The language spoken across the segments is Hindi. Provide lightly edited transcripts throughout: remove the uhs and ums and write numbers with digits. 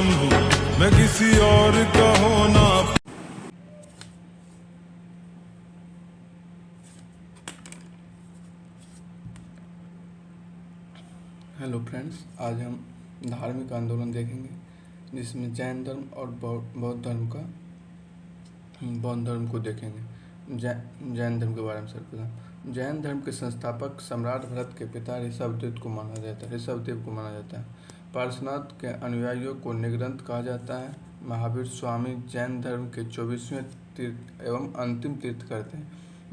राम हूँ, मैं किसी और का होना। हेलो फ्रेंड्स, आज हम धार्मिक आंदोलन देखेंगे जिसमें जैन धर्म और बौद्ध धर्म को देखेंगे। जैन धर्म के बारे में सर्वप्रथम, जैन धर्म के संस्थापक सम्राट भरत के पिता ऋषभदेव को माना जाता है। पार्श्वनाथ के अनुयायियों को निगृंथ कहा जाता है। महावीर स्वामी जैन धर्म के 24वें तीर्थ एवं अंतिम तीर्थंकर थे।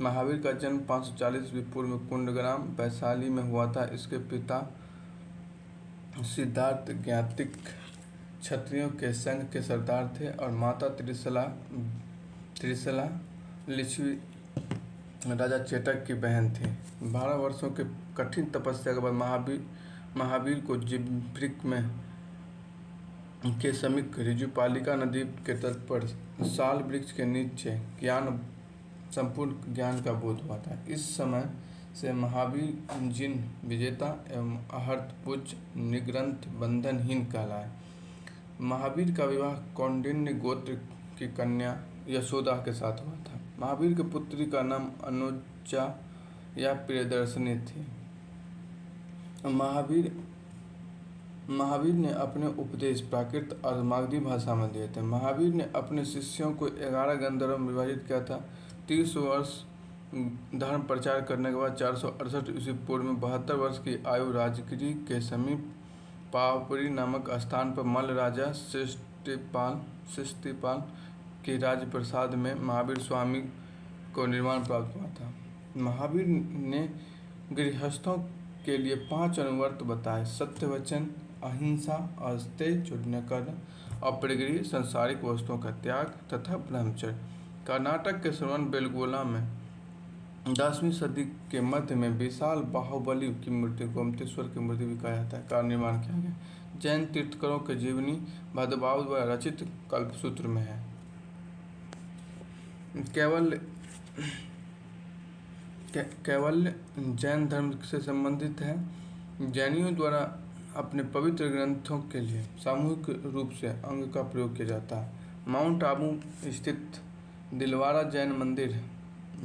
महावीर का जन्म 540 ईस्वी पूर्व में कुंडग्राम वैशाली में हुआ था। इसके पिता सिद्धार्थ ज्ञातिक क्षत्रियों के संघ के सरदार थे और माता त्रिशला लिच्छवी राजा चेटक की बहन थी। 12 वर्षों के कठिन तपस्या के बाद महावीर को जिब्रिक के समीप ऋजुपालिका नदी के तट पर साल वृक्ष के नीचे संपूर्ण ज्ञान का बोध हुआ था। इस समय से महावीर जिन विजेता एवं आहर्त पूज्य निग्रंथ बंधनहीन कहलाए। महावीर का विवाह कौंडिन्य गोत्र की कन्या यशोदा के साथ हुआ था। महावीर की पुत्री का नाम अनुजा या प्रियदर्शनी थी। महावीर ने अपने उपदेश प्राकृत और मागधी भाषा में दिए थे। महावीर ने अपने शिष्यों को 11 गंधर्वों में विभाजित किया था। 30 वर्ष धर्म प्रचार करने के बाद 468 ईस्वी पूर्व में 72 वर्ष की आयु राजगिरी के समीप पावपुरी नामक स्थान पर मल्ल राजा शिष्टिपाल के राज्य प्रसाद में महावीर स्वामी को निर्माण प्राप्त हुआ था। महावीर ने गृहस्थों के लिए 5 अनुव्रत बताए: सत्य वचन, अहिंसा, अस्तेय, चूर्णकर्म, अपरिग्रह, सांसारिक वस्तुओं का त्याग तथा ब्रह्मचर्य। कर्नाटक के श्रवणबेलगोला में 10वीं सदी के मध्य में विशाल बाहुबली की मूर्ति, गोमतेश्वर की मूर्ति भी कहा जाता है, का निर्माण किया गया। जैन तीर्थंकरों के जीवनी भद्रबाहु द्वारा रचित कल्पसूत्र में है। कैवल्य जैन धर्म से संबंधित है। जैनियों द्वारा अपने पवित्र ग्रंथों के लिए सामूहिक रूप से अंग का प्रयोग किया जाता है। माउंट आबू स्थित दिलवारा जैन मंदिर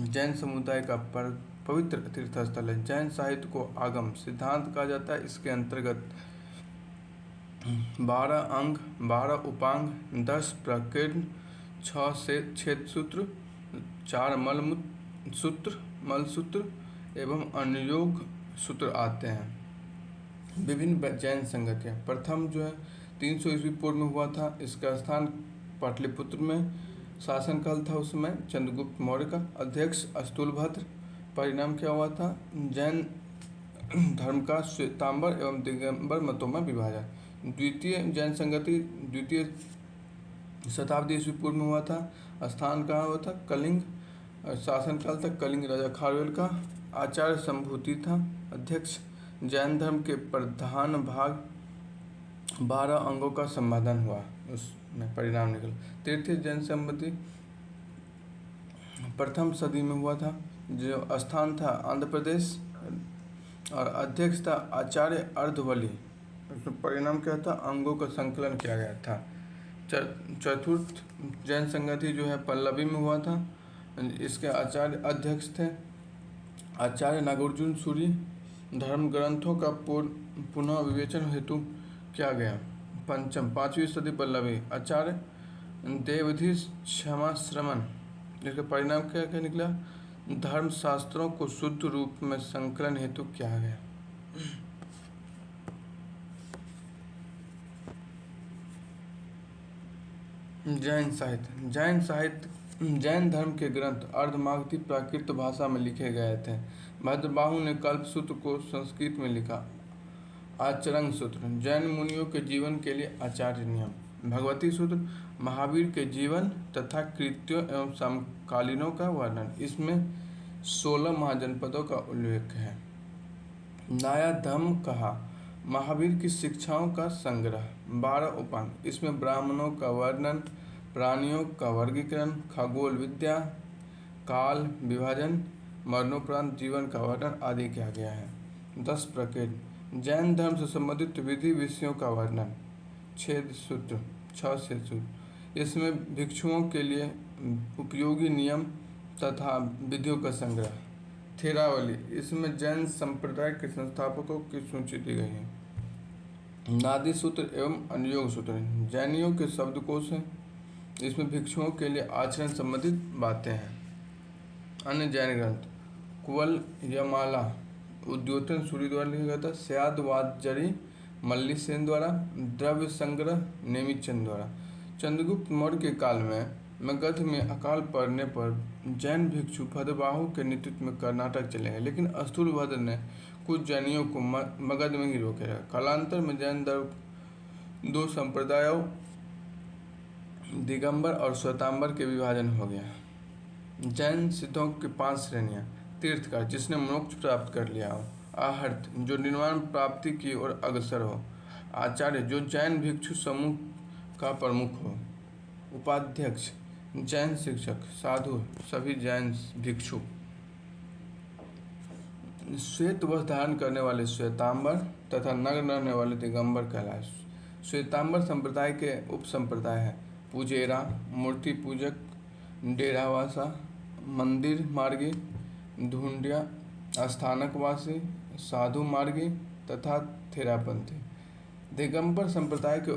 जैन समुदाय का पवित्र तीर्थस्थल है। जैन साहित्य को आगम सिद्धांत कहा जाता है। इसके अंतर्गत 12 अंग, 12 उपांग, 10 प्रकीर्ण, 6 छेद सूत्र, 4 मल सूत्र एवं अनुयोग सूत्र आते हैं। विभिन्न जैन संगतियाँ, प्रथम जो है 300 ईस्वी पूर्व में हुआ था। इसका स्थान पाटलिपुत्र में शासनकाल था। उसमें चंद्रगुप्त मौर्य का अध्यक्ष स्थूलभद्र। परिणाम क्या हुआ था? जैन धर्म का श्वेतांबर एवं दिगंबर मतों में विभाजन। द्वितीय जैन संगति 2वीं शताब्दी ईस्वी पूर्व में हुआ था। स्थान कहाँ हुआ था? कलिंग। शासनकाल तक कलिंग राजा खारवेल का आचार्य संभूति था अध्यक्ष। जैन धर्म के प्रधान भाग 12 अंगों का संपादन हुआ, उसमें परिणाम निकला। तृतीय जैन संबंधी प्रथम सदी में हुआ था, जो स्थान था आंध्र प्रदेश और अध्यक्ष था आचार्य अर्धवली। उसमें परिणाम क्या था? अंगों का संकलन किया गया था। चतुर्थ जैन संगति जो है पल्लवी में हुआ था। इसके आचार्य अध्यक्ष थे आचार्य नागार्जुन सूरी। धर्म ग्रंथों का पुनः विवेचन हेतु किया गया। पंचम 5वीं सदी पल्लवी आचार्य देवधि क्षमाश्रमण। इसका परिणाम क्या निकला? धर्म शास्त्रों को शुद्ध रूप में संकलन हेतु किया गया। जैन साहित्य जैन धर्म के ग्रंथ अर्धमागधी प्राकृत भाषा में लिखे गए थे। भद्रबाहु ने कल्पसूत्र को संस्कृत में लिखा। आचरंग सूत्र जैन मुनियों के जीवन के लिए आचार्य नियम। भगवती सूत्र महावीर के जीवन तथा कृत्यों एवं समकालीनों का वर्णन। इसमें 16 महाजनपदों का उल्लेख है। नया धम्म कहा महावीर की शिक्षाओं का संग्रह। 12 उपांग, इसमें ब्राह्मणों का वर्णन, प्राणियों का वर्गीकरण, खगोल विद्या, काल विभाजन, मरणोपरांत जीवन का वर्णन आदि किया गया है। 10 प्रकीर्ण जैन धर्म से संबंधित विधि विषयों का वर्णन। छह सूत्र। इसमें भिक्षुओं के लिए उपयोगी नियम तथा विधियों का संग्रह। थेरावली, इसमें जैन संप्रदाय के संस्थापकों की सूची दी गई है। नादी सूत्र एवं अनुयोग सूत्र जैनियों के शब्दकोश हैं। इसमें भिक्षुओं के लिए आचरण संबंधित बातें हैं। अन्य जैन ग्रंथ कुवल यमाला उद्योतन सूरी द्वारा लिखा गया था। स्याद वाजरी मल्लीसेन द्वारा। द्रव्य संग्रह नेमिचंद द्वारा। चंद्रगुप्त मौर्य के काल में मगध में अकाल पड़ने पर जैन भिक्षु भद्रबाहु के नेतृत्व में कर्नाटक चले गए, लेकिन स्थूलभद्र ने कुछ जैनियों को मगध में ही रोके रखा। कालांतर में जैन धर्म दो संप्रदायों दिगंबर और श्वेतांबर के विभाजन हो गया। जैन सिद्धों की 5 श्रेणियाँ। तीर्थकर, जिसने मोक्ष प्राप्त कर लिया हो। आहर्त, जो निर्वाण प्राप्ति की ओर अग्रसर हो। आचार्य, जो जैन भिक्षु समूह का प्रमुख हो। उपाध्यक्ष, जैन शिक्षक। साधु, सभी जैन भिक्षु। श्वेत वस्त्र धारण करने वाले श्वेतांबर तथा नग्न रहने वाले दिगंबर कहलाए। श्वेतांबर संप्रदाय के उप संप्रदाय है पुजेरा, मूर्ति पूजक, डेरावासा, मंदिर मार्गी, ढूंढिया, स्थानकवासी, साधु मार्गी तथा थेरापंथी। दिगंबर संप्रदाय के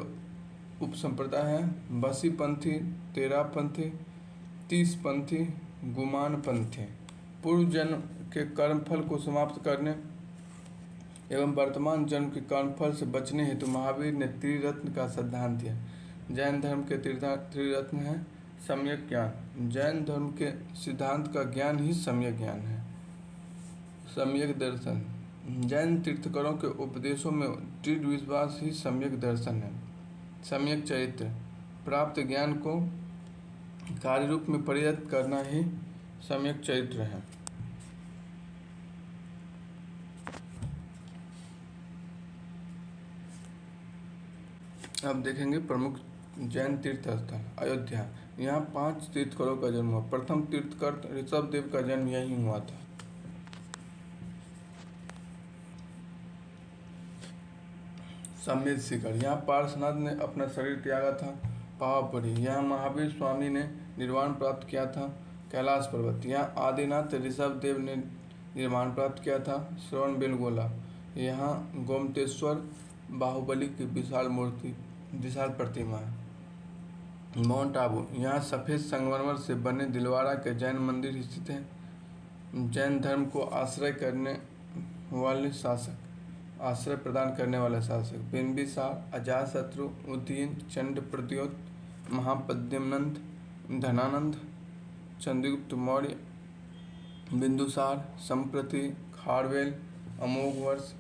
उप संप्रदाय हैं बसीपंथी, तेरापंथी, तीसपंथी, गुमानपंथी। पूर्व जन्म के कर्मफल को समाप्त करने एवं वर्तमान जन्म के कर्मफल से बचने हेतु महावीर ने त्रिरत्न का सिद्धांत दिया। जैन धर्म के त्रिरत्न है सम्यक ज्ञान। जैन धर्म के सिद्धांत का ज्ञान ही सम्यक ज्ञान है। सम्यक दर्शन, जैन तीर्थकरों के उपदेशों में दृढ़ विश्वास ही सम्यक दर्शन है। सम्यक चरित्र, प्राप्त ज्ञान को कार्य रूप में परिणत करना ही सम्यक चरित्र है। अब देखेंगे प्रमुख जैन तीर्थ स्थल। अयोध्या, यहाँ 5 तीर्थकरों का जन्म हुआ। प्रथम तीर्थकर ऋषभदेव का जन्म यहीं हुआ था। समेत शिखर, यहाँ पार्श्वनाथ ने अपना शरीर त्यागा था। पावापुरी, यहाँ महावीर स्वामी ने निर्वाण प्राप्त किया था। कैलाश पर्वत, यहाँ आदिनाथ ऋषभदेव ने निर्वाण प्राप्त किया था। श्रवण बेलगोला, यहाँ गोमतेश्वर बाहुबली की विशाल प्रतिमा है। माउंट आबू, यहाँ सफ़ेद संगमरमर से बने दिलवारा के जैन मंदिर स्थित हैं। जैन धर्म को आश्रय प्रदान करने वाले शासक बिंबिसार, अजातशत्रु, उदयन, चंड प्रद्योत, महापद्मनंद, धनानंद, चंद्रगुप्त मौर्य, बिंदुसार, संप्रति, खारवेल, अमोघवर्ष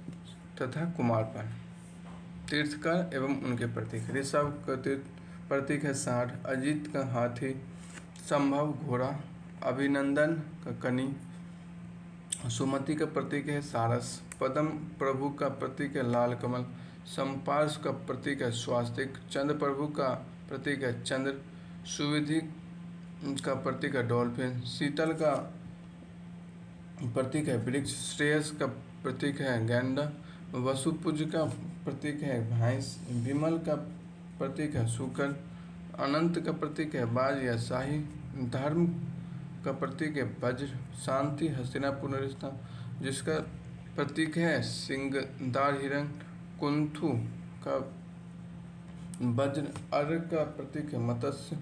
तथा कुमारपाल। तीर्थकर एवं उनके प्रतीक। ऋषभ का प्रतीक है सांड, अजित का हाथी, संभव घोड़ा, अभिनंदन का कनी, सुमति का प्रतीक है सारस, पद्म प्रभु का प्रतीक है लाल कमल, संपार्श का प्रतीक है स्वास्तिक, चंद्र प्रभु का प्रतीक है चंद्र, सुविधि का प्रतीक है डॉल्फिन, शीतल का प्रतीक है वृक्ष, श्रेयस का प्रतीक है गैंडा, वसुपुज का प्रतीक है भैंस, विमल का प्रतीक है शुकर, अनंत का प्रतीक है बाज या शाही, धर्म का प्रतीक है वज्र, शांति हस्तिनापुर रिश्ता जिसका प्रतीक है सिंगदार हिरण, कुंथु का वज्र, अर्घ का प्रतीक है मत्स्य,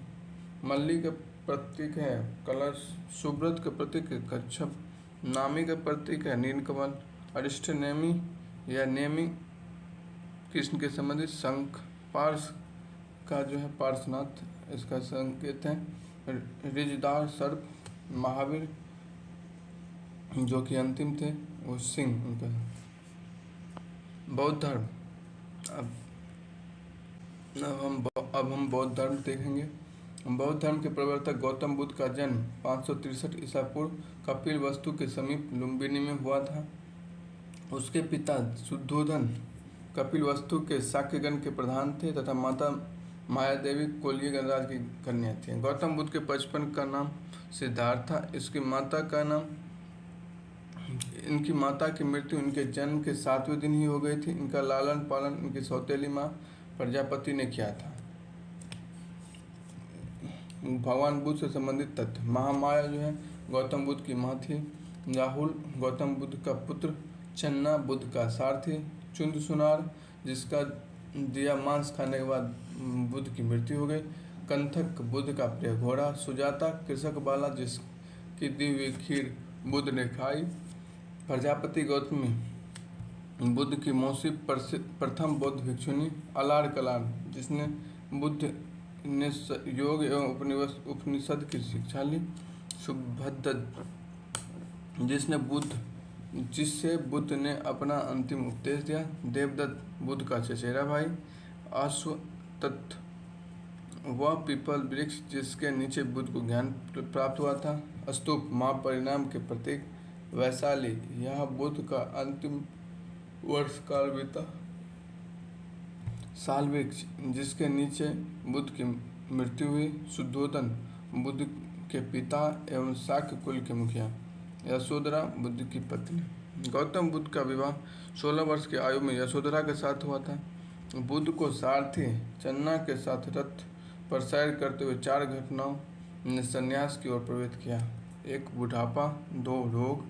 मल्ली का प्रतीक है कलश, सुब्रत का प्रतीक है कच्छप, नामी का प्रतीक है नीलकमल, अरिष्ट नेमी या नेमी कृष्ण के संबंधित शंख, पार्श का जो है पार्श्वनाथ इसका संकेत है, रिजदार सर्प, महावीर जो कि अंतिम थे वो सिंह उनका। बौद्ध धर्म, अब हम बौद्ध धर्म देखेंगे। बौद्ध धर्म के प्रवर्तक गौतम बुद्ध का जन्म 563 ईसा पूर्व कपिलवस्तु के समीप लुम्बिनी में हुआ था। उसके पिता शुद्धोधन कपिलवस्तु के शाक्यगण के प्रधान थे तथा माता माया देवी कोलिय गणराज की कन्या थी। गौतम बुद्ध के बचपन का नाम सिद्धार्थ था। इनकी माता की मृत्यु इनके जन्म के 7वें दिन ही हो गई थी। इनका लालन पालन इनकी सौतेली माँ प्रजापति ने किया था। भगवान बुद्ध से संबंधित तथ्य। महामाया जो है गौतम बुद्ध की माँ थी। राहुल गौतम बुद्ध का पुत्र। चन्ना बुद्ध का सारथी। चुंद सुनार जिसका दिया मांस खाने के बाद बुद्ध की मृत्यु हो गई। कंथक बुद्ध का प्रिय घोड़ा। सुजाता कृषक बाला जिसकी दी हुई खीर बुद्ध ने खाई। प्रजापति गौतमी बुद्ध की मौसी प्रथम बौद्ध भिक्षुनी। अलार कलार जिसने बुद्ध ने योग एवं उपनिषद की शिक्षा ली। सुभद्र जिससे बुद्ध ने अपना अंतिम उपदेश दिया। देवदत्त बुद्ध का चचेरा भाई। अश्वत्थ वह पीपल वृक्ष जिसके नीचे बुद्ध को ज्ञान प्राप्त हुआ था। स्तूप महापरिणाम के प्रतीक। वैशाली यह बुद्ध का अंतिम वर्ष काल बीता। साल वृक्ष जिसके नीचे बुद्ध की मृत्यु हुई। शुद्धोदन बुद्ध के पिता एवं शाक्य कुल के मुखिया। यशोधरा बुद्ध की पत्नी। गौतम बुद्ध का विवाह 16 वर्ष की आयु में यशोधरा के साथ हुआ था। बुद्ध को सारथी चन्ना के साथ रथ पर सैर करते हुए 4 घटनाओं ने संन्यास की ओर प्रवेश किया। 1 बुढ़ापा, 2 रोग,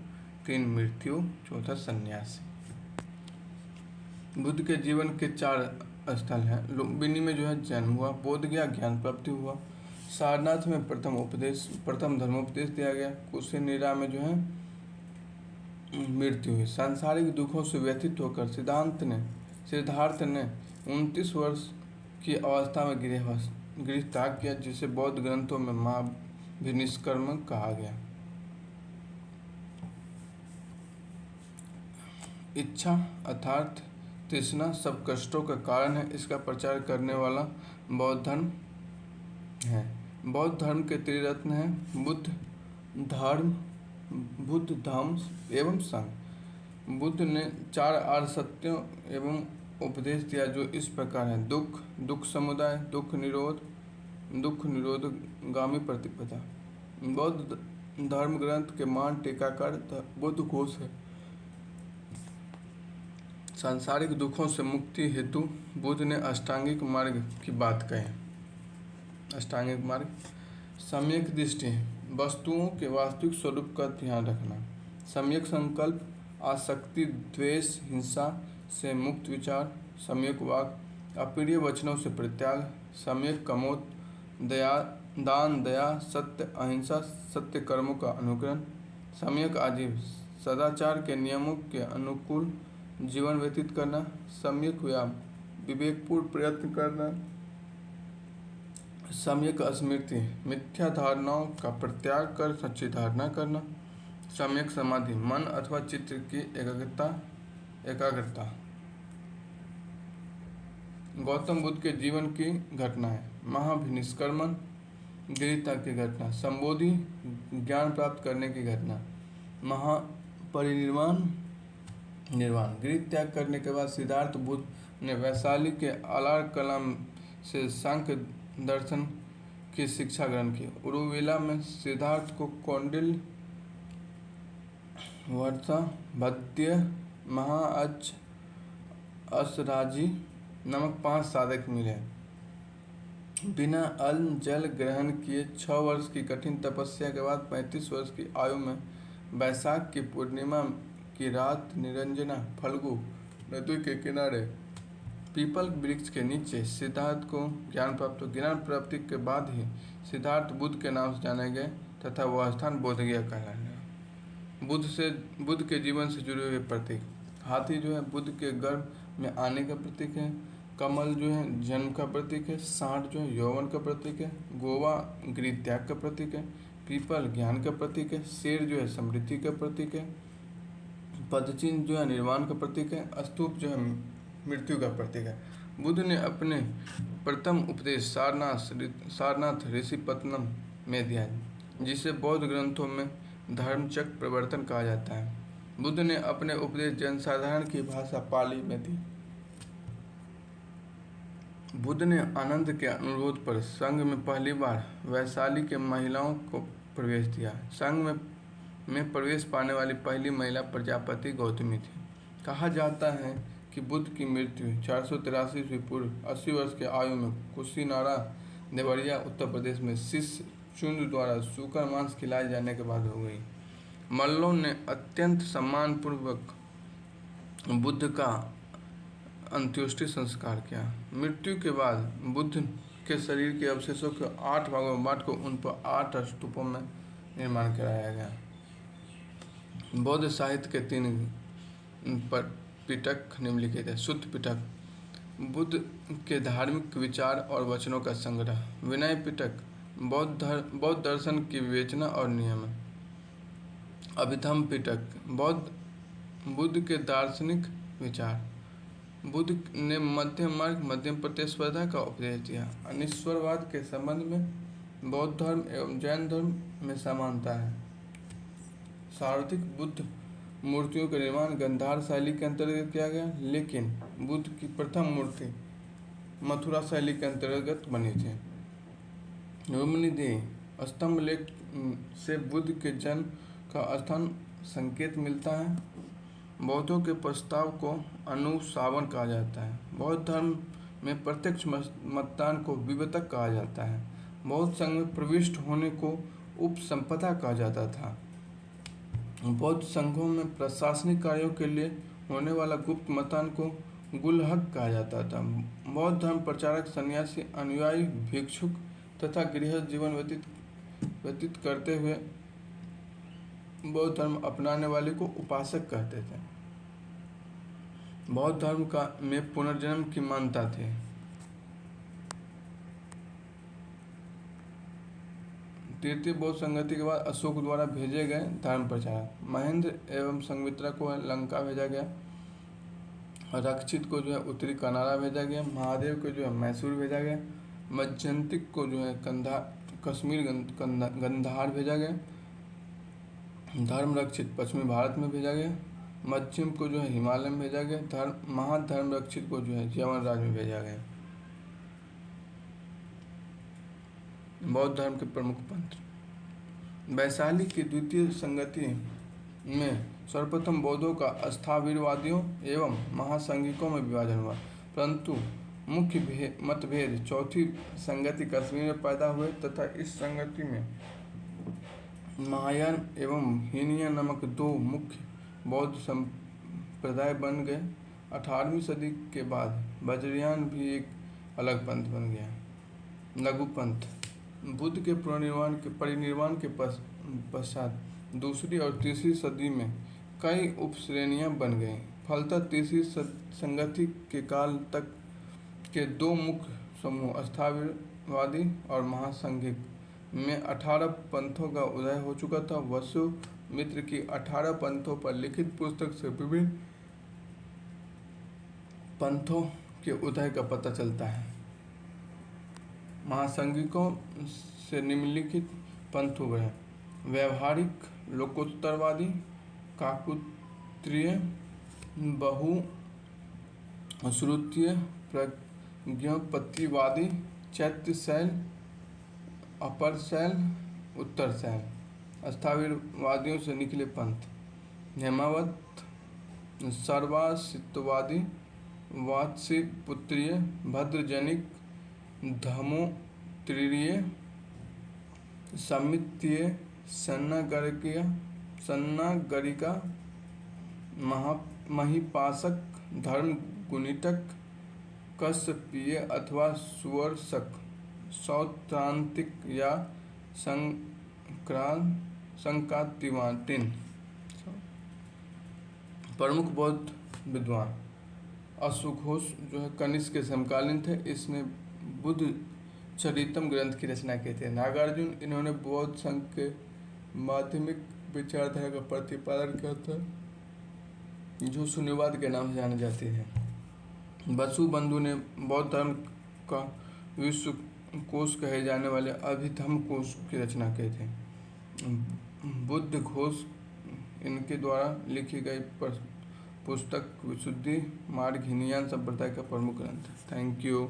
3 मृत्यु, 4 संन्यास। बुद्ध के जीवन के 4 स्थल हैं। लुम्बिनी में जो है जन्म हुआ। बोध गया ज्ञान प्राप्ति हुआ। सारनाथ में प्रथम धर्मोपदेश दिया गया। कुशीनिरा में जो है मृत्यु हुई। सांसारिक दुखों से व्यथित होकर सिद्धार्थ ने 29 वर्ष की अवस्था में गृह त्याग किया, जिसे बौद्ध ग्रंथों में महाभिनिष्कर्म कहा गया। इच्छा अर्थात तृष्णा सब कष्टों का कारण है। इसका प्रचार करने वाला बौद्ध धर्म है। बौद्ध धर्म के त्रिरत्न हैं बुद्ध धम्म एवं संघ। बुद्ध ने 4 आर्य सत्यों एवं उपदेश दिया जो इस प्रकार है। दुख समुदाय, दुख निरोधगामी प्रतिपदा। बौद्ध धर्म ग्रंथ के मान टीकाकार बुद्ध घोष है। सांसारिक दुखों से मुक्ति हेतु बुद्ध ने अष्टांगिक मार्ग की बात कही। अष्टांगिक मार्ग। सम्यक दृष्टि वस्तुओं के वास्तविक स्वरूप का ध्यान रखना। सम्यक संकल्प आसक्ति द्वेष हिंसा से मुक्त विचार। सम्यक वाक अप्रिय वचनों से परित्याग। सम्यक कमोद दान दया सत्य अहिंसा सत्य कर्मों का अनुकरण। सम्यक आजीव सदाचार के नियमों के अनुकूल जीवन व्यतीत करना। सम्यक व्यायाम विवेकपूर्ण प्रयत्न करना। सम्यक स्मृति मिथ्या धारणाओं का परित्याग कर सच्ची धारणा करना। सम्यक समाधि मन अथवा चित्त की एकाग्रता। गौतम बुद्ध के जीवन की घटना है। महाभिनिष्कर्मण गृहत्याग की घटना। संबोधि ज्ञान प्राप्त करने की घटना। निर्वाण गृह त्याग करने के बाद सिद्धार्थ बुद्ध ने वैशाली के अलार कलाम से सांख्य दर्शन की शिक्षा ग्रहण की। उरुविला में सिद्धार्थ को कौंडिल्य वर्षा भद्य महाअज असराजी नामक 5 साधक मिले। बिना अन्न जल ग्रहण किए 6 वर्ष की कठिन तपस्या के बाद 35 वर्ष की आयु में वैशाख की पूर्णिमा की रात निरंजना फल्गु नदी के किनारे पीपल वृक्ष के नीचे सिद्धार्थ को ज्ञान प्राप्त हो। ज्ञान प्राप्ति के बाद ही सिद्धार्थ बुद्ध के नाम से जाने गए तथा वह स्थान बोधगया कहलाने लगा। बुद्ध के जीवन से जुड़े हुए प्रतीक। हाथी जो है बुद्ध के गर्भ में आने का प्रतीक है। कमल जो है जन्म का प्रतीक है। सांड जो है यौवन का प्रतीक है। गोवा गृह त्याग का प्रतीक है। पीपल ज्ञान का प्रतीक है। शेर जो है समृद्धि का प्रतीक है। पदचिन्ह जो है निर्वाण का प्रतीक है। स्तूप जो है मृत्यु का प्रतीक है। बुद्ध ने अपने प्रथम उपदेश सारनाथ ऋषिपत्तनम में दिया, जिसे बौद्ध ग्रंथों में धर्मचक्र प्रवर्तन कहा जाता है। बुद्ध ने अपने उपदेश जनसाधारण की भाषा पाली में दी। बुद्ध ने आनंद के अनुरोध पर संघ में पहली बार वैशाली के महिलाओं को प्रवेश दिया। संघ में प्रवेश पाने वाली पहली महिला प्रजापति गौतमी थी। कहा जाता है कि बुद्ध की मृत्यु 483 ईस्वी पूर्व 80 वर्ष के आयु में कुशीनारा देवरिया उत्तर प्रदेश में शिष्य चुंद द्वारा सूकर मांस खिलाए जाने के बाद हो गई। मल्लों ने अत्यंत सम्मानपूर्वक बुद्ध का अंत्येष्टि संस्कार किया। मृत्यु के बाद बुद्ध के शरीर के अवशेषों को 8 भागों में बांट कर उन पर 8 स्तूपों में निर्माण कराया गया। बौद्ध साहित्य के 3 पिटक निम्नलिखित है। शुद्ध पिटक बुद्ध के धार्मिक विचार और वचनों का संग्रह। विनय पिटक बौद्ध दर्शन की विवेचना और नियम। अभिधम पिटक बुद्ध के दार्शनिक विचार। बुद्ध ने मध्यम मार्ग मध्यम प्रतिस्पर्धा का उपदेश दिया। अनिश्वरवाद के संबंध में बौद्ध धर्म एवं जैन धर्म में समानता है। सार्वत्रिक बुद्ध मूर्तियों का निर्माण गंधार शैली के अंतर्गत किया गया, लेकिन बुद्ध की प्रथम मूर्ति मथुरा शैली के अंतर्गत बनी थी। रोमनिदेह स्तंभ लेख से बुद्ध के जन्म का स्थान संकेत मिलता है। बौद्धों के प्रस्ताव को अनुशासन कहा जाता है। बौद्ध धर्म में प्रत्यक्ष मतदान को विवर्तक कहा जाता है। बौद्ध संघ में प्रविष्ट होने को उपसंपदा कहा जाता था। बौद्ध संघों में प्रशासनिक कार्यों के लिए होने वाला गुप्त मतदान को गुलहक कहा जाता था। बौद्ध धर्म प्रचारक सन्यासी अनुयायी भिक्षुक तथा गृहस्थ जीवन व्यतीत करते हुए बौद्ध धर्म अपनाने वाले को उपासक कहते थे। बौद्ध धर्म में पुनर्जन्म की मान्यता थी। तृतीय बौद्ध संगति के बाद अशोक द्वारा भेजे गए धर्म प्रचारक। महेंद्र एवं संघमित्रा को लंका भेजा गया। रक्षित को उत्तरी कनारा भेजा गया। महादेव को मैसूर भेजा गया। मज्जंतिक को कश्मीर गंधार भेजा गया। धर्म रक्षित पश्चिमी भारत में भेजा गया। मध्यम को हिमालय में भेजा गया। महाधर्म रक्षित को यमन राज्य में भेजा गया। बौद्ध धर्म के प्रमुख पंथ। वैशाली की द्वितीय संगति में सर्वप्रथम बौद्धों का स्थावीरवादियों एवं महासंघिकों में विभाजन हुआ, परंतु मुख्य मतभेद चौथी संगति कश्मीर में पैदा हुए तथा इस संगति में महायान एवं हीनयान नामक 2 मुख्य बौद्ध संप्रदाय बन गए। 18वीं सदी के बाद वज्रयान भी एक अलग पंथ बन गया। लघु पंथ। बुद्ध के परिनिर्वाण के पश्चात दूसरी और तीसरी सदी में कई उपश्रेणियां बन गईं। फलतः तीसरी संगति के काल तक के 2 मुख्य समूह स्थावीरवादी और महासंघिक में 18 पंथों का उदय हो चुका था। वसुमित्र की 18 पंथों पर लिखित पुस्तक से विभिन्न पंथों के उदय का पता चलता है। महासंघिकों से निम्नलिखित पंथ उभरे: व्यवहारिक लोकोत्तरवादी, काकूत्रीय, बहुश्रुतीय, प्रज्ञापतिवादी, चैत्य शैल, अपर शैल, उत्तर शैल। स्थावीरवादियों से निकले पंथ: हेमावत, सर्वासितवादी, वात्स्यपुत्रीय, भद्रजनिक, धर्मोत्तरीय, समितीय, सन्नागरिका, महिपासक, धर्मगुणितक, कश्यपीय अथवा सुवर्शक, सौत्रांतिक या संकातिवाटिन। प्रमुख बौद्ध विद्वान: अश्वघोष कनिष्क के समकालीन थे। इसने बुद्ध चरितम ग्रंथ की रचना की थी। नागार्जुन, इन्होंने बौद्ध संघ के माध्यमिक विचारधारा का प्रतिपादन किया था, जो शून्यवाद के नाम से जाने जाती है। वसुबंधु ने बौद्ध धर्म का विश्व कोश कहे जाने वाले अभिधम कोश की रचना की थी। बुद्ध घोष, इनके द्वारा लिखी गई पुस्तक विशुद्धि मार्ग हीनयान संप्रदाय का प्रमुख ग्रंथ है। Thank you.